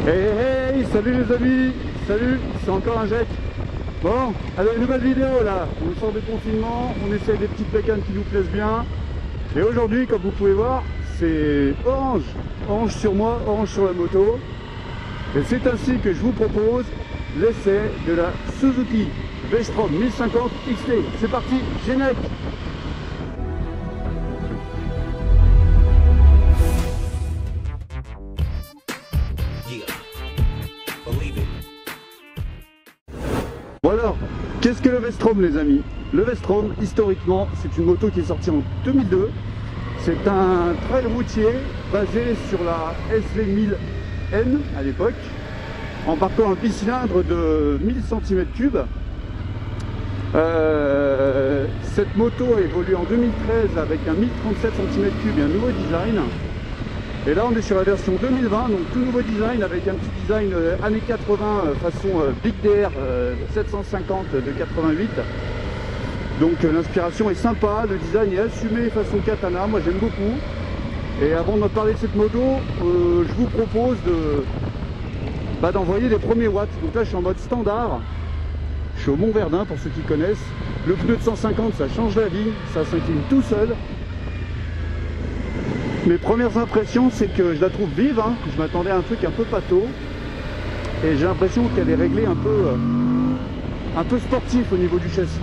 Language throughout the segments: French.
Hey, hey, salut les amis, salut, c'est encore un Jack. Bon, allez, nouvelle vidéo là, on sort de confinement, on essaie des petites bécanes qui nous plaisent bien. Et aujourd'hui, comme vous pouvez voir, c'est orange, orange sur moi, orange sur la moto. Et c'est ainsi que je vous propose l'essai de la Suzuki V-Strom 1050 XT. C'est parti, générique. Bon alors, qu'est-ce que le V-Strom les amis? Le V-Strom, historiquement, c'est une moto qui est sortie en 2002. C'est un trail routier basé sur la SV1000N à l'époque, embarquant un bicylindre de 1000 cm3. Cette moto a évolué en 2013 avec un 1037 cm3 et un nouveau design. Et là on est sur la version 2020, donc tout nouveau design avec un petit design années 80 façon Big DR 750 de 88. Donc l'inspiration est sympa, le design est assumé façon katana, moi j'aime beaucoup. Et avant de me parler de cette moto, je vous propose d'envoyer les premiers watts. Donc là je suis en mode standard, je suis au Mont Verdun pour ceux qui connaissent. Le pneu de 150 ça change la vie, ça s'incline tout seul. Mes premières impressions, c'est que je la trouve vive, hein. Je m'attendais à un truc un peu pâteau. Et j'ai l'impression qu'elle est réglée un peu sportif au niveau du châssis.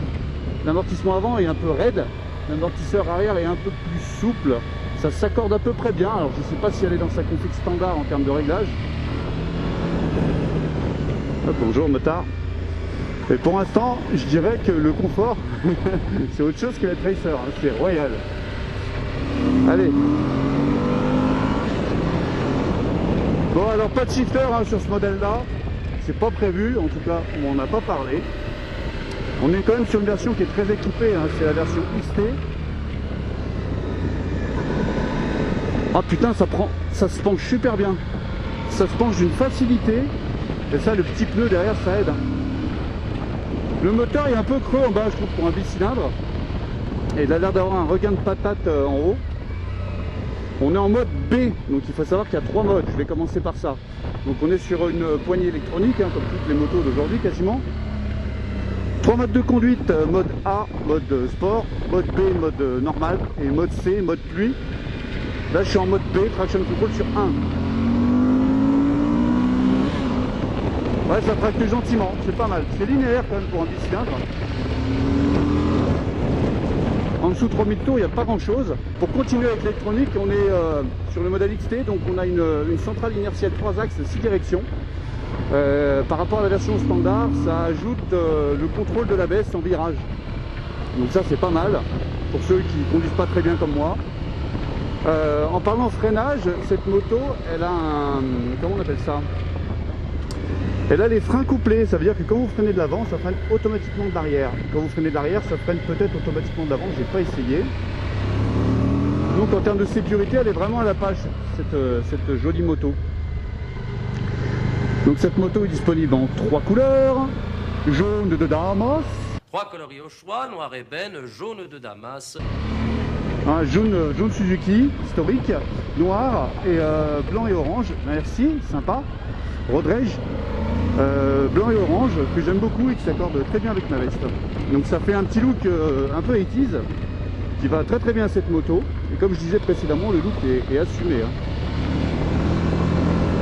L'amortissement avant est un peu raide, l'amortisseur arrière est un peu plus souple. Ça s'accorde à peu près bien. Alors je ne sais pas si elle est dans sa config standard en termes de réglage. Hop, bonjour motard. Et pour l'instant, je dirais que le confort, c'est autre chose que la Tracer, hein. C'est royal. Allez. Bon alors pas de shifter hein, sur ce modèle là, c'est pas prévu, en tout cas on m'en a pas parlé. On est quand même sur une version qui est très équipée, hein, c'est la version XT. Ah putain ça se penche super bien, ça se penche d'une facilité, et ça le petit pneu derrière ça aide. Le moteur est un peu creux en bas je trouve pour un bicylindre, et il a l'air d'avoir un regain de patate en haut. On est en mode B, donc il faut savoir qu'il y a 3 modes, je vais commencer par ça. Donc on est sur une poignée électronique, hein, comme toutes les motos d'aujourd'hui quasiment. 3 modes de conduite, mode A, mode sport, mode B, mode normal, et mode C, mode pluie. Là je suis en mode B, traction control sur 1. Ouais, ça traque gentiment, c'est pas mal. C'est linéaire quand même pour un bicylindre. En dessous de 3000 tours, il n'y a pas grand chose. Pour continuer avec l'électronique, on est sur le modèle XT, donc on a une centrale inertielle 3 axes 6 directions. Par rapport à la version standard, ça ajoute le contrôle de l'ABS en virage. Donc ça c'est pas mal, pour ceux qui ne conduisent pas très bien comme moi. En parlant freinage, cette moto, elle a un... comment on appelle ça? Elle a les freins couplés, ça veut dire que quand vous freinez de l'avant, ça freine automatiquement de l'arrière. Quand vous freinez de l'arrière, ça freine peut-être automatiquement de l'avant, j'ai pas essayé. Donc en termes de sécurité, elle est vraiment à la page, cette jolie moto. Donc cette moto est disponible en 3 couleurs. Jaune de Damas. 3 coloris au choix, noir ébène, jaune de Damas. Un jaune Suzuki, historique, noir et blanc et orange. Merci, sympa. Road Rage. Blanc et orange que j'aime beaucoup et qui s'accorde très bien avec ma veste. Donc ça fait un petit look un peu 80s qui va très bien à cette moto, et comme je disais précédemment, le look est assumé hein.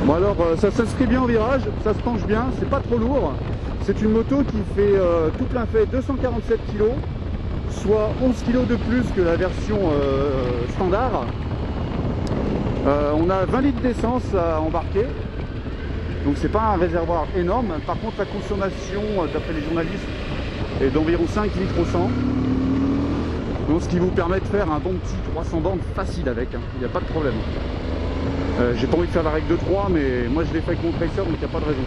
Bon alors ça s'inscrit bien en virage, ça se penche bien, c'est pas trop lourd. C'est une moto qui fait tout plein fait 247 kg, soit 11 kg de plus que la version standard. On a 20 litres d'essence à embarquer. Donc c'est pas un réservoir énorme, par contre la consommation d'après les journalistes est d'environ 5 litres au 100. Donc ce qui vous permet de faire un bon petit 300 bornes facile avec, hein. Il n'y a pas de problème. J'ai pas envie de faire la règle de 3, mais moi je l'ai fait avec mon Tracer, donc il n'y a pas de raison.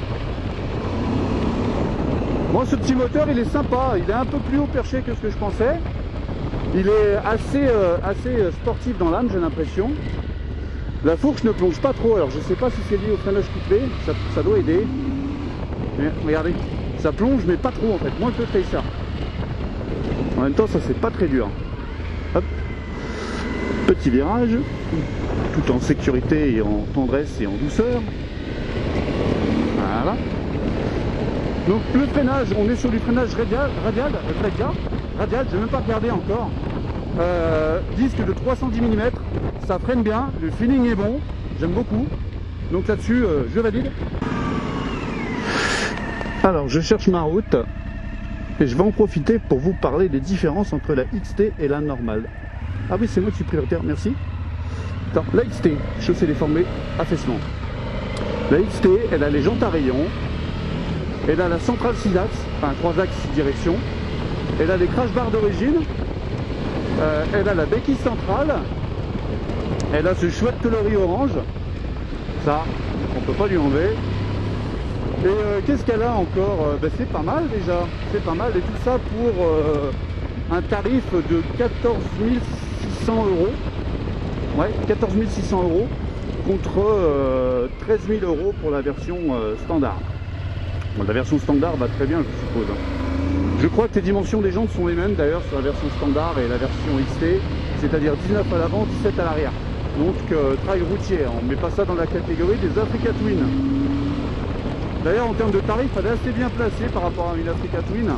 Bon, ce petit moteur il est sympa, il est un peu plus haut perché que ce que je pensais. Il est assez sportif dans l'âme, j'ai l'impression. La fourche ne plonge pas trop, alors je sais pas si c'est lié au freinage couplé, ça doit aider. Mais regardez, ça plonge mais pas trop en fait, moins que le Tracer. En même temps ça c'est pas très dur. Hop. Petit virage, tout en sécurité et en tendresse et en douceur. Voilà. Donc le freinage, on est sur du freinage radial, je vais même pas regarder encore. Disque de 310 mm, ça freine bien, le feeling est bon, j'aime beaucoup. Donc là-dessus, je valide. Alors je cherche ma route et je vais en profiter pour vous parler des différences entre la XT et la normale. Ah oui, c'est moi qui suis prioritaire, merci. Alors, la XT, chaussée déformée, affaissement. La XT, elle a les jantes à rayons. Elle a la centrale 6 axes, enfin 3 axes 6 directions. Elle a les crash bars d'origine. Elle a la béquille centrale. Elle a ce chouette coloris orange. Ça, on peut pas lui enlever. Et qu'est-ce qu'elle a encore? C'est pas mal déjà. C'est pas mal. Et tout ça pour un tarif de 14 600 €. Ouais, 14 600 € contre 13 000 € pour la version standard. Bon, la version standard va très bien, je suppose. Je crois que les dimensions des jantes sont les mêmes d'ailleurs sur la version standard et la version XT, c'est-à-dire 19 à l'avant, 17 à l'arrière. Donc trail routier, on ne met pas ça dans la catégorie des Africa Twin. D'ailleurs en termes de tarifs, elle est assez bien placée par rapport à une Africa Twin,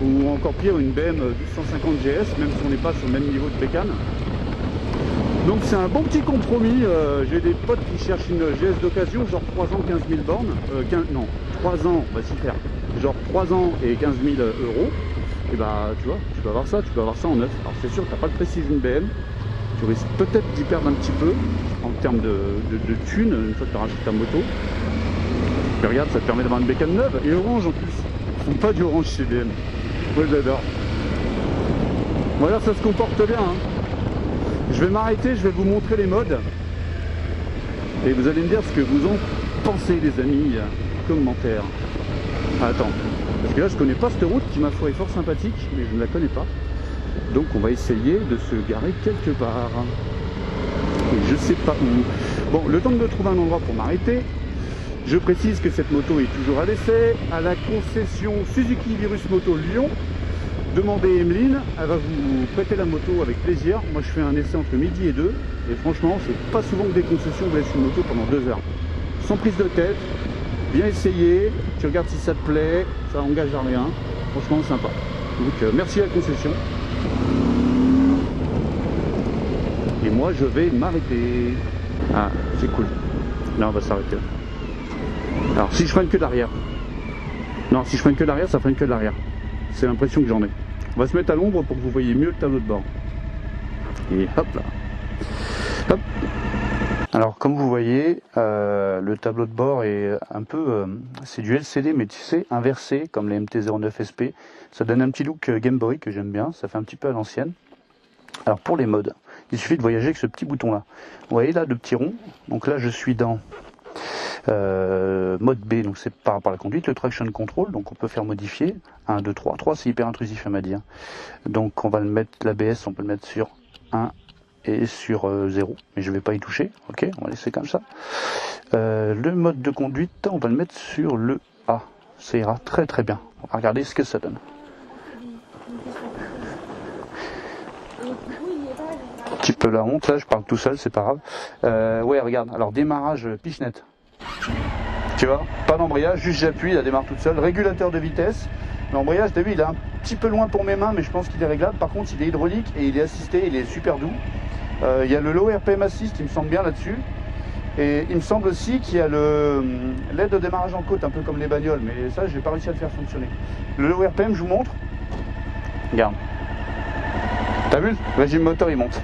ou encore pire une BM 1250 GS, même si on n'est pas sur le même niveau de bécane. Donc c'est un bon petit compromis. J'ai des potes qui cherchent une GS d'occasion, genre 3 ans, 15 000 bornes. Non, 3 ans, on va s'y faire. Genre 3 ans et 15 000 €. Et bah tu vois, tu peux avoir ça, en neuf. Alors c'est sûr que tu n'as pas le Precision BM. Tu risques peut-être d'y perdre un petit peu en termes de thunes une fois que tu rachètes ta moto. Et regarde, ça te permet d'avoir une bécane neuve et orange en plus. Ils font pas du orange chez BM. Moi j'adore. Voilà, ça se comporte bien. Hein. Je vais m'arrêter, je vais vous montrer les modes. Et vous allez me dire ce que vous en pensez, les amis. Commentaires. Attends, parce que là je connais pas cette route qui m'a foi est fort sympathique, mais je ne la connais pas. Donc on va essayer de se garer quelque part. Et je sais pas où. Bon, le temps de me trouver un endroit pour m'arrêter. Je précise que cette moto est toujours à l'essai, à la concession Suzuki Virus Moto Lyon. Demandez Emeline, elle va vous prêter la moto avec plaisir. Moi je fais un essai entre midi et 2. Et franchement, c'est pas souvent que des concessions vous laissent une moto pendant 2 heures. Sans prise de tête, bien essayé, tu regardes si ça te plaît, ça engage à rien. Franchement sympa. Donc merci à la concession. Et moi je vais m'arrêter. Ah, c'est cool. Là on va s'arrêter là. Alors si je freine que d'arrière. Non, si je freine que d'arrière, ça freine que de l'arrière. C'est l'impression que j'en ai. On va se mettre à l'ombre pour que vous voyez mieux le tableau de bord. Et hop là. Hop. Alors comme vous voyez, le tableau de bord est un peu... c'est du LCD mais tu sais, inversé comme les MT-09 SP. Ça donne un petit look Game Boy que j'aime bien. Ça fait un petit peu à l'ancienne. Alors pour les modes, il suffit de voyager avec ce petit bouton là. Vous voyez là le petit rond. Donc là je suis dans... mode B, donc c'est par rapport à la conduite, le traction control, donc on peut faire modifier 1, 2, 3, 3 c'est hyper intrusif à m'a dit, donc on va le mettre, l'ABS on peut le mettre sur 1 et sur 0, mais je vais pas y toucher, ok, on va laisser comme ça. Le mode de conduite on va le mettre sur le A, ça ira très très bien, on va regarder ce que ça donne. Un petit peu la honte là, je parle tout seul, c'est pas grave. Ouais regarde, alors démarrage pichenette. Tu vois, pas d'embrayage, juste j'appuie, elle démarre toute seule. Régulateur de vitesse. L'embrayage, t'as vu, il est un petit peu loin pour mes mains, mais je pense qu'il est réglable. Par contre, il est hydraulique et il est assisté, il est super doux. Il y a le Low RPM Assist, il me semble bien là-dessus. Et il me semble aussi qu'il y a l'aide au démarrage en côte, un peu comme les bagnoles, mais ça, j'ai pas réussi à le faire fonctionner. Le Low RPM, je vous montre. Regarde. T'as vu, le régime moteur, il monte.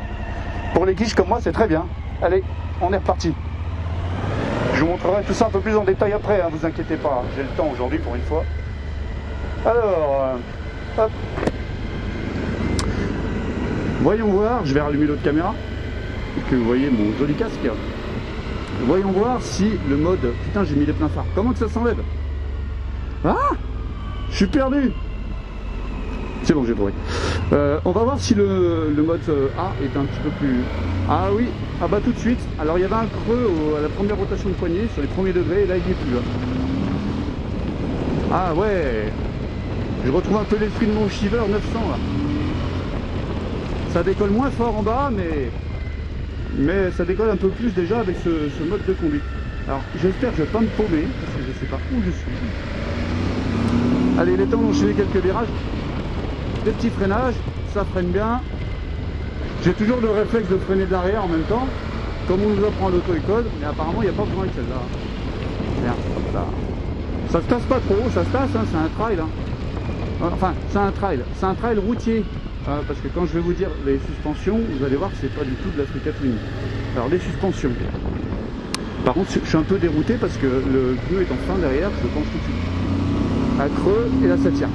Pour les quiches comme moi, c'est très bien. Allez, on est reparti. Je vous montrerai tout ça un peu plus en détail après, hein, vous inquiétez pas, j'ai le temps aujourd'hui pour une fois. Alors, hop. Voyons voir, je vais rallumer l'autre caméra, pour que vous voyez mon joli casque. Voyons voir si le mode... Putain, j'ai mis les pleins phares. Comment que ça s'enlève? Ah, je suis perdu. C'est bon, j'ai trouvé. On va voir si le mode A est un petit peu plus... Ah oui, ah bah tout de suite. Alors il y avait un creux à la première rotation de poignet, sur les premiers degrés, et là il n'y est plus. Là. Ah ouais, je retrouve un peu l'esprit de mon Shiver 900 là. Ça décolle moins fort en bas, mais ça décolle un peu plus déjà avec ce mode de conduite. Alors j'espère que je ne vais pas me paumer, parce que je sais pas où je suis. Allez, il est temps d'enchaîner quelques virages. Des petits freinages, ça freine bien. J'ai toujours le réflexe de freiner de l'arrière en même temps, comme on nous apprend à l'auto-école, mais apparemment il n'y a pas besoin avec celle-là. Merde, ça. Ça se tasse pas trop, ça se tasse, hein, c'est un trail. Hein. Enfin, c'est un trail routier. Parce que quand je vais vous dire les suspensions, vous allez voir que c'est pas du tout de la street tuning. Alors les suspensions. Par contre, je suis un peu dérouté parce que le pneu est en fin derrière, je pense tout de suite. À creux et là ça tient.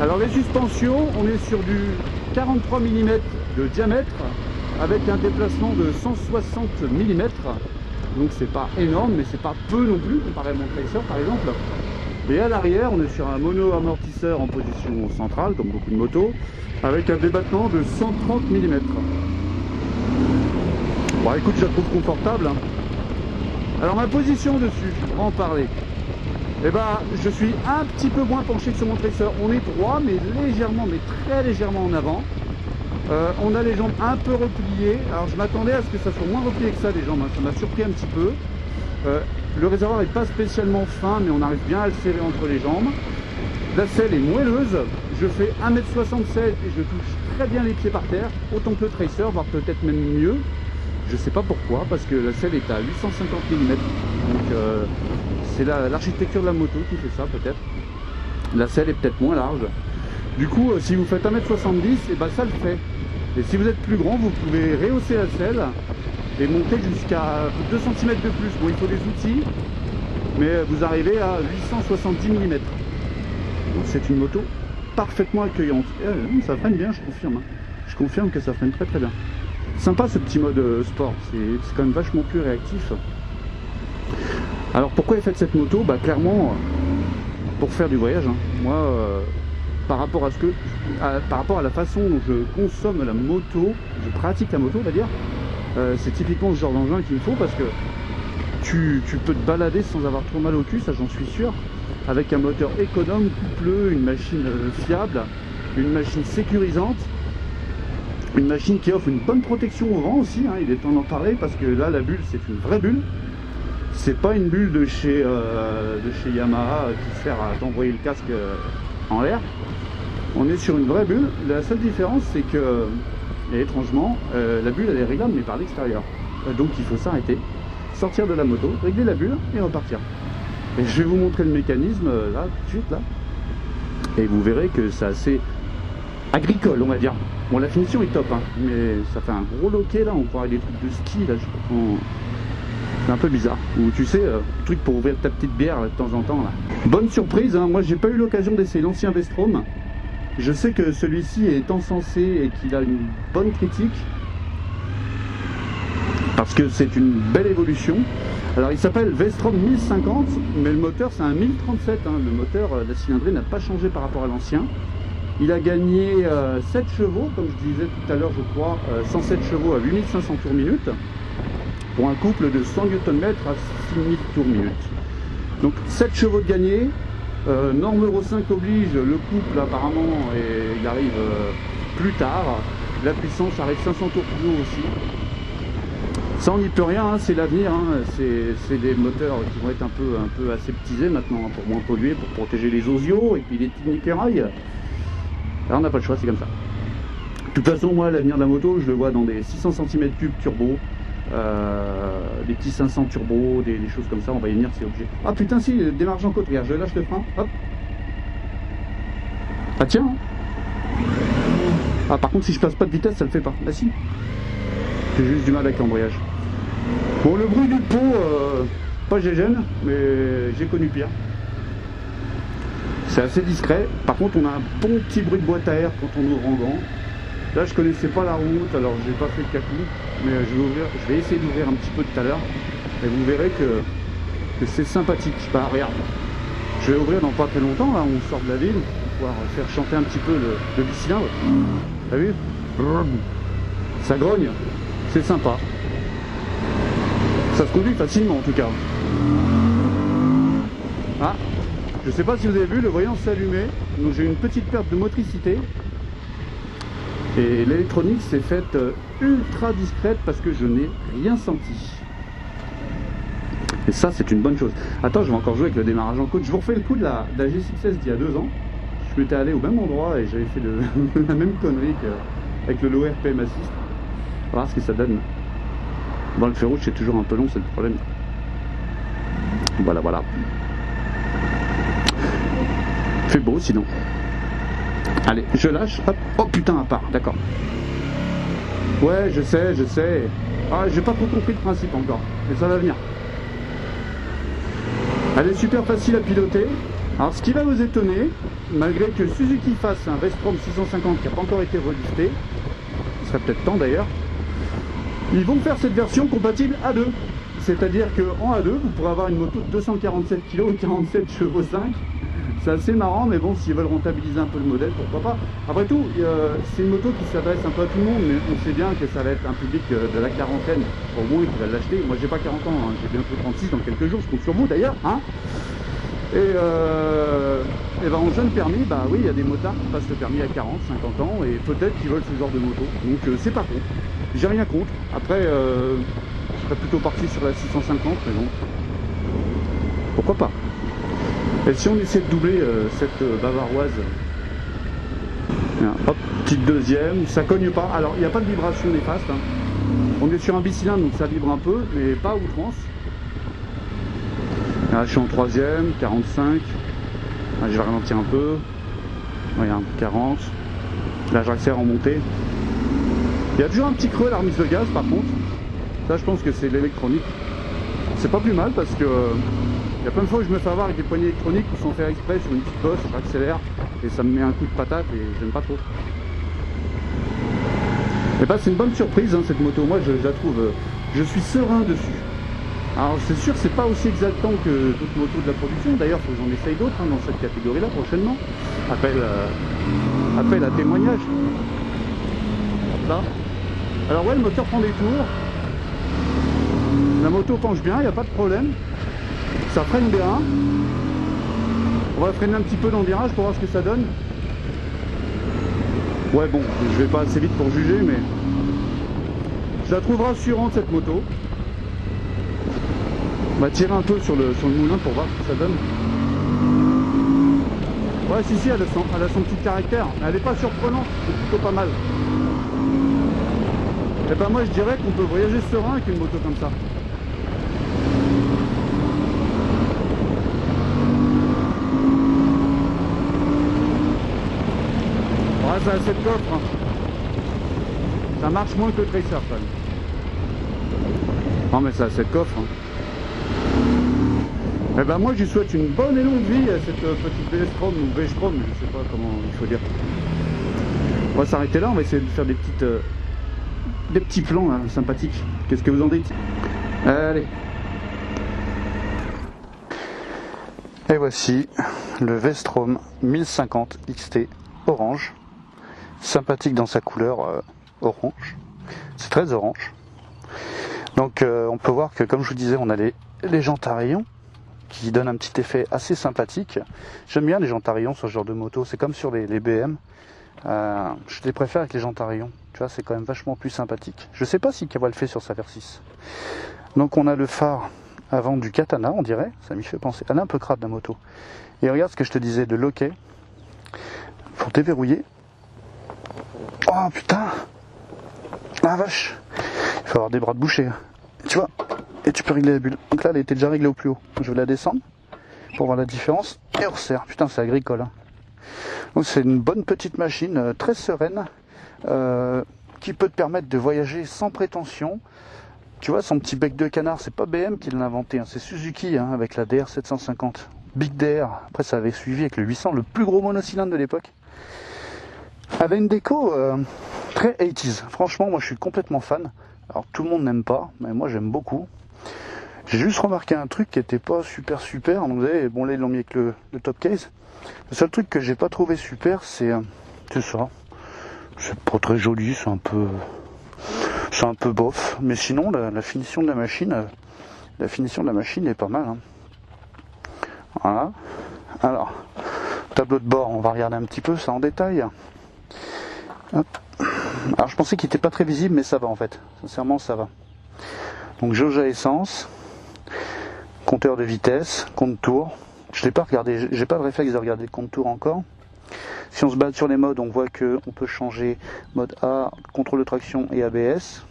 Alors les suspensions, on est sur du 43 mm de diamètre avec un déplacement de 160 mm. Donc c'est pas énorme, mais c'est pas peu non plus comparé à mon Tracer par exemple. Et à l'arrière, on est sur un mono-amortisseur en position centrale, comme beaucoup de motos, avec un débattement de 130 mm. Bon écoute, je la trouve confortable. Hein. Alors ma position dessus, on va en parler. Eh ben, je suis un petit peu moins penché que sur mon Tracer. On est droit, mais légèrement, mais très légèrement en avant. On a les jambes un peu repliées. Alors je m'attendais à ce que ça soit moins replié que ça, les jambes. Hein. Ça m'a surpris un petit peu. Le réservoir n'est pas spécialement fin, mais on arrive bien à le serrer entre les jambes. La selle est moelleuse. Je fais 1m67 et je touche très bien les pieds par terre, autant que le Tracer, voire peut-être même mieux. Je sais pas pourquoi, parce que la selle est à 850 mm. Donc c'est l'architecture de la moto qui fait ça peut-être. La selle est peut-être moins large. Du coup, si vous faites 1m70, et ben ça le fait. Et si vous êtes plus grand, vous pouvez rehausser la selle et monter jusqu'à 2 cm de plus. Bon, il faut des outils, mais vous arrivez à 870 mm. Donc c'est une moto parfaitement accueillante. Et, ça freine bien, je confirme. Hein. Je confirme que ça freine très très bien. Sympa ce petit mode sport, c'est quand même vachement plus réactif. Alors pourquoi j'ai fait cette moto? Bah clairement pour faire du voyage. Hein. Moi, par rapport à la façon dont je consomme la moto, je pratique la moto, on va dire, c'est typiquement ce genre d'engin qu'il me faut parce que tu peux te balader sans avoir trop mal au cul, ça j'en suis sûr, avec un moteur économe, coupleux, une machine fiable, une machine sécurisante. Une machine qui offre une bonne protection au vent aussi, hein, il est temps d'en parler parce que là la bulle c'est une vraie bulle. C'est pas une bulle de chez Yamaha qui sert à t'envoyer le casque en l'air. On est sur une vraie bulle. La seule différence c'est que, et étrangement, la bulle elle est réglable mais par l'extérieur. Donc il faut s'arrêter, sortir de la moto, régler la bulle et repartir. Et je vais vous montrer le mécanisme là, tout de suite là. Et vous verrez que c'est assez agricole on va dire. Bon la finition est top hein, mais ça fait un gros loquet là, on croirait des trucs de ski là, c'est un peu bizarre. Ou tu sais, truc pour ouvrir ta petite bière là, de temps en temps là. Bonne surprise, hein. Moi j'ai pas eu l'occasion d'essayer l'ancien Vestrom. Je sais que celui-ci est encensé et qu'il a une bonne critique. Parce que c'est une belle évolution. Alors il s'appelle Vestrom 1050, mais le moteur c'est un 1037, hein. Le moteur, la cylindrée n'a pas changé par rapport à l'ancien. Il a gagné 7 chevaux, comme je disais tout à l'heure, je crois, 107 chevaux à 8500 tours minute, pour un couple de 100 Nm à 6000 tours minute. Donc 7 chevaux de gagné, norme Euro 5 oblige, le couple apparemment, et il arrive plus tard, la puissance arrive 500 tours plus haut aussi. Ça on n'y peut rien, hein, c'est l'avenir, hein. C'est des moteurs qui vont être un peu aseptisés maintenant, hein, pour moins polluer, pour protéger les osios et puis les techniques érailles. Là on n'a pas le choix, c'est comme ça. De toute façon moi l'avenir de la moto je le vois dans des 600 cm3 turbo, des petits 500 turbo, des choses comme ça, on va y venir, c'est obligé. Ah putain si, démarrage en côte, regarde, je lâche le frein, hop. Ah tiens. Ah par contre si je passe pas de vitesse ça le fait pas, ah si. J'ai juste du mal avec l'embrayage. Bon le bruit du pot, pas gêne, mais j'ai connu pire. C'est assez discret. Par contre, on a un bon petit bruit de boîte à air quand on ouvre en grand. Là, je connaissais pas la route, alors j'ai pas fait le cacou. Mais je vais essayer d'ouvrir un petit peu tout à l'heure. Et vous verrez que c'est sympathique. Bah, regarde. Je vais ouvrir dans pas très longtemps. Là, on sort de la ville. On va pouvoir faire chanter un petit peu le bicylindre. T'as vu? Ça grogne. C'est sympa. Ça se conduit facilement en tout cas. Ah! Je sais pas si vous avez vu, le voyant s'est allumé, donc j'ai une petite perte de motricité. Et l'électronique s'est faite ultra discrète parce que je n'ai rien senti. Et ça, c'est une bonne chose. Attends, je vais encore jouer avec le démarrage en côte. Je vous refais le coup de la G6S d'il y a 2 ans. Je m'étais allé au même endroit et j'avais fait la même connerie avec le low RPM assist. On va voir ce que ça donne. Bon, le feu rouge, c'est toujours un peu long, c'est le problème. Voilà, voilà. Fait beau sinon. Allez, je lâche. Hop. Oh putain, à part, d'accord. Ouais, je sais. Ah, j'ai pas trop compris le principe encore, mais ça va venir. Elle est super facile à piloter. Alors, ce qui va vous étonner, malgré que Suzuki fasse un V-Strom 650 qui n'a pas encore été relisté, ce serait peut-être temps d'ailleurs, ils vont faire cette version compatible A2. C'est-à-dire qu'en A2, vous pourrez avoir une moto de 247 kg et 47 chevaux 5. C'est assez marrant, mais bon, s'ils veulent rentabiliser un peu le modèle, pourquoi pas. Après tout, c'est une moto qui s'adresse un peu à tout le monde, mais on sait bien que ça va être un public de la quarantaine, au moins, qui va l'acheter. Moi, j'ai pas 40 ans, hein. J'ai bientôt 36 dans quelques jours, je compte sur vous d'ailleurs. Hein. Et ben, en jeune permis, bah oui, il y a des motards qui passent le permis à 40, 50 ans, et peut-être qu'ils veulent ce genre de moto. Donc, c'est pas contre. J'ai rien contre. Après, je serais plutôt parti sur la 650, mais bon, pourquoi pas. Et si on essaie de doubler cette bavaroise, hop, petite deuxième, ça cogne pas. Alors il n'y a pas de vibration néfaste. Hein. On est sur un bicylindre donc ça vibre un peu, mais pas à outrance. Là je suis en troisième, 45. Là, je vais ralentir un peu. Regarde, 40. Là j'accélère en montée. Il y a toujours un petit creux à la remise de gaz par contre. Ça je pense que c'est l'électronique. C'est pas plus mal parce que il y a plein de fois où je me fais avoir avec des poignées électroniques sans faire exprès sur une petite bosse, j'accélère et ça me met un coup de patate et j'aime pas trop. Et bah c'est une bonne surprise hein, cette moto, moi je la trouve, je suis serein dessus. Alors c'est sûr c'est pas aussi exaltant que d'autres motos de la production, d'ailleurs il faut que j'en essaye d'autres hein, dans cette catégorie là prochainement. Appel à témoignage. Là. Alors ouais le moteur prend des tours, la moto penche bien, il n'y a pas de problème. Ça freine bien. On va freiner un petit peu dans le virage pour voir ce que ça donne. Ouais bon, je vais pas assez vite pour juger, mais je la trouve rassurante cette moto. On va tirer un peu sur le moulin pour voir ce que ça donne. Ouais si elle a son petit caractère. Elle n'est pas surprenante, c'est plutôt pas mal. Et ben moi je dirais qu'on peut voyager serein avec une moto comme ça. Ça a cette coffre, hein. Ça marche moins que le Tracer quand même. Non mais ça a cette coffre. Hein. Et ben moi je lui souhaite une bonne et longue vie à cette petite V-Strom ou V-Strom, je sais pas comment il faut dire. On va s'arrêter là, on va essayer de faire des petits plans là, sympathiques. Qu'est-ce que vous en dites? Allez. Et voici le V-Strom 1050 XT orange. Sympathique dans sa couleur orange, c'est très orange. Donc on peut voir que comme je vous disais on a les jantes à rayons qui donnent un petit effet assez sympathique. J'aime bien les jantes à rayons sur ce genre de moto, c'est comme sur les BM. Je les préfère avec les jantes à rayons, tu vois c'est quand même vachement plus sympathique. Je sais pas si Kawa le fait sur sa Versys. Donc on a le phare avant du Katana on dirait, ça m'y fait penser, elle est un peu crade la moto. Et regarde ce que je te disais de loquet, pour déverrouiller. Oh putain! Ah vache! Il faut avoir des bras de boucher. Tu vois? Et tu peux régler la bulle. Donc là, elle était déjà réglée au plus haut. Je vais la descendre pour voir la différence. Et on resserre. Putain, c'est agricole. Hein. Donc c'est une bonne petite machine, très sereine, qui peut te permettre de voyager sans prétention. Tu vois, son petit bec de canard, c'est pas BM qui l'a inventé, hein, c'est Suzuki hein, avec la DR750. Big DR. Après, ça avait suivi avec le 800, le plus gros monocylindre de l'époque. Elle a une déco très 80s. Franchement, moi je suis complètement fan. Alors tout le monde n'aime pas, mais moi j'aime beaucoup. J'ai juste remarqué un truc qui était pas super. Donc vous savez, bon là ils l'ont mis avec le top case. Le seul truc que j'ai pas trouvé super, c'est ça. C'est pas très joli, c'est un peu bof. Mais sinon la finition de la machine, est pas mal. Hein. Voilà. Alors, tableau de bord, on va regarder un petit peu ça en détail. Hop. Alors je pensais qu'il n'était pas très visible mais ça va en fait, sincèrement ça va. Donc jauge à essence, compteur de vitesse, compte tour. Je l'ai pas regardé, j'ai pas le réflexe de regarder le compte tour encore. Si on se base sur les modes, on voit qu'on peut changer mode A, contrôle de traction et ABS.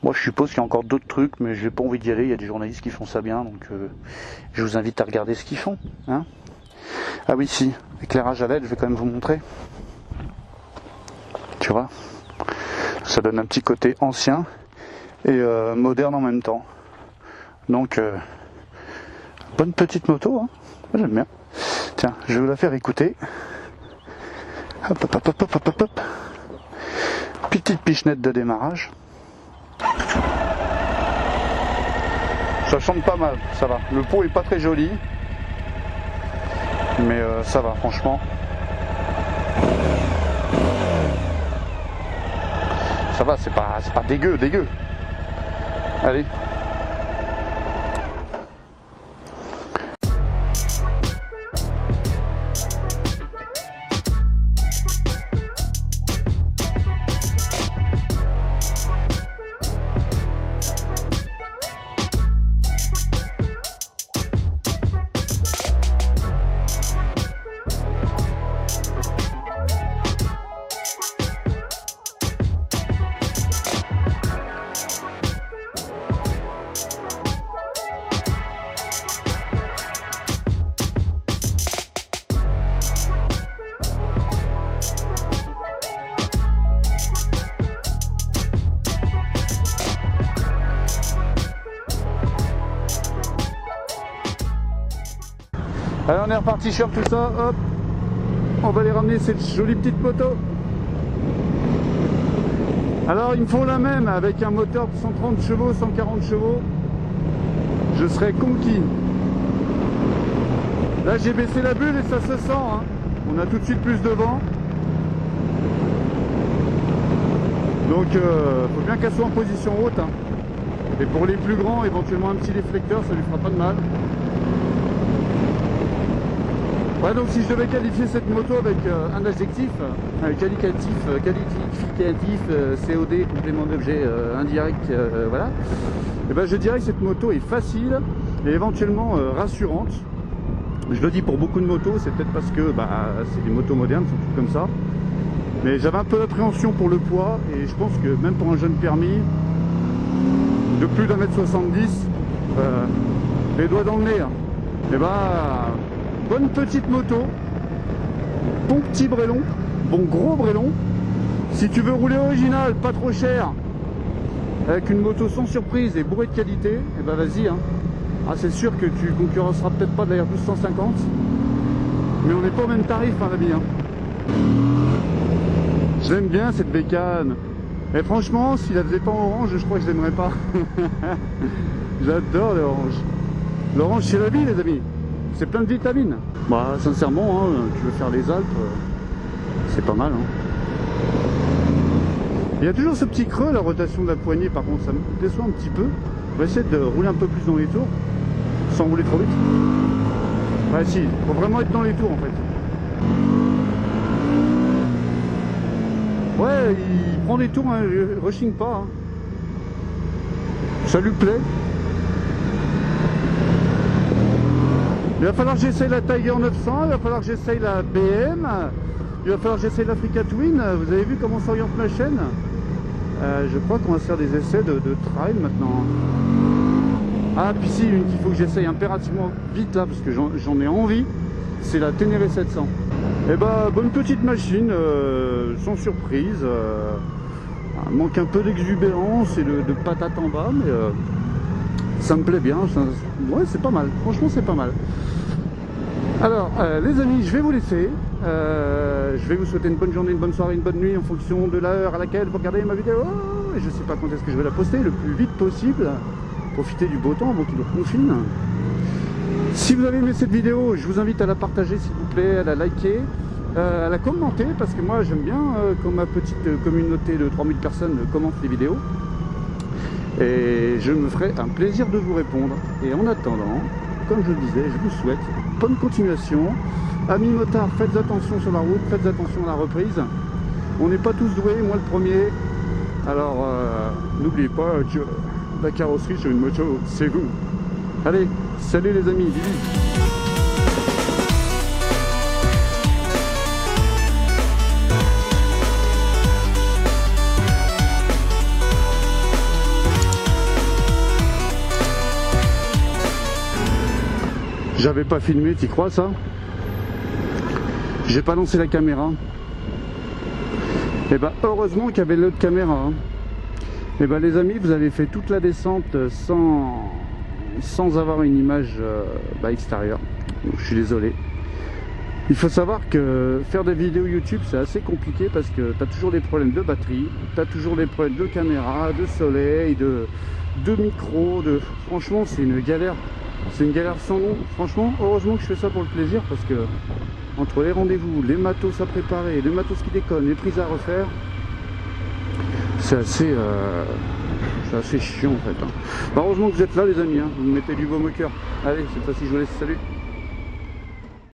Moi je suppose qu'il y a encore d'autres trucs, mais j'ai pas envie d'y aller, il y a des journalistes qui font ça bien, donc je vous invite à regarder ce qu'ils font. Hein. Ah oui, si, éclairage à LED, je vais quand même vous montrer. Tu vois, ça donne un petit côté ancien et moderne en même temps. Donc, bonne petite moto, hein. Moi j'aime bien. Tiens, je vais vous la faire écouter. Hop, hop, hop, hop, hop, hop, hop. Petite pichenette de démarrage. Ça chante pas mal, ça va. Le pot est pas très joli, mais ça va, franchement. Ça va, c'est pas dégueu. Allez. Allez, on est reparti sur tout ça, hop, on va les ramener cette jolie petite moto. Alors il me faut la même avec un moteur de 130 chevaux, 140 chevaux, je serais conquis. Là j'ai baissé la bulle et ça se sent, hein. On a tout de suite plus de vent. Donc faut bien qu'elle soit en position haute, hein. Et pour les plus grands, éventuellement un petit déflecteur, ça lui fera pas de mal. Ouais, donc si je devais qualifier cette moto avec un adjectif, qualificatif, COD, complément d'objet indirect, voilà, et ben je dirais que cette moto est facile et éventuellement rassurante. Je le dis pour beaucoup de motos, c'est peut-être parce que c'est des motos modernes, sont toutes comme ça. Mais j'avais un peu d'appréhension pour le poids et je pense que même pour un jeune permis de plus d'1m70, les doigts dans le nez, et bonne petite moto, bon petit brélon, bon gros brélon. Si tu veux rouler original, pas trop cher, avec une moto sans surprise et bourrée de qualité, et ben vas-y, hein. Ah, c'est sûr que tu concurrenceras peut-être pas de la Airbus 150, mais on n'est pas au même tarif, hein, l'ami, hein. J'aime bien cette bécane. Et franchement, si la faisait pas en orange, je crois que je l'aimerais pas. J'adore l'orange. L'orange, c'est la vie, les amis. C'est plein de vitamines. Bah sincèrement, hein, tu veux faire les Alpes, c'est pas mal, hein. Il y a toujours ce petit creux, la rotation de la poignée, par contre ça me déçoit un petit peu. On va essayer de rouler un peu plus dans les tours, sans rouler trop vite. Ouais si, faut vraiment être dans les tours en fait. Ouais, il prend des tours, hein, rushing pas, hein. Ça lui plaît. Il va falloir que j'essaye la Tiger 900, il va falloir que j'essaye la BM, il va falloir que j'essaye l'Africa Twin. Vous avez vu comment s'oriente ma chaîne? Je crois qu'on va se faire des essais de trail maintenant. Ah, puis si, une qu'il faut que j'essaye impérativement vite là, parce que j'en ai envie, c'est la Ténéré 700. Et bonne petite machine, sans surprise. Manque un peu d'exubérance et de patate en bas, mais ça me plaît bien. Ouais, c'est pas mal, franchement c'est pas mal. Alors les amis, je vais vous laisser. Je vais vous souhaiter une bonne journée, une bonne soirée, une bonne nuit en fonction de l'heure à laquelle vous regardez ma vidéo. Et je sais pas quand est-ce que je vais la poster, le plus vite possible. Profitez du beau temps avant qu'il nous confine. Si vous avez aimé cette vidéo, je vous invite à la partager s'il vous plaît, à la liker, à la commenter, parce que moi j'aime bien quand ma petite communauté de 3000 personnes commente les vidéos. Et je me ferai un plaisir de vous répondre. Et en attendant, comme je le disais, je vous souhaite bonne continuation. Amis motards, faites attention sur la route, faites attention à la reprise. On n'est pas tous doués, moi le premier. Alors n'oubliez pas que la carrosserie sur une moto, c'est vous. Allez, salut les amis, bisous. J'avais pas filmé, t'y crois ça? J'ai pas lancé la caméra. Et bah heureusement qu'il y avait l'autre caméra. Et bah les amis, vous avez fait toute la descente sans avoir une image extérieure. Donc, je suis désolé. Il faut savoir que faire des vidéos YouTube c'est assez compliqué parce que tu as toujours des problèmes de batterie, tu as toujours des problèmes de caméra, de soleil, de micro, franchement c'est une galère. C'est une galère sans nom. Franchement, heureusement que je fais ça pour le plaisir parce que entre les rendez-vous, les matos à préparer, les matos qui déconnent, les prises à refaire, c'est assez chiant en fait. Bah, heureusement que vous êtes là les amis, vous me mettez du baume au cœur. Allez, cette fois-ci je vous laisse, salut.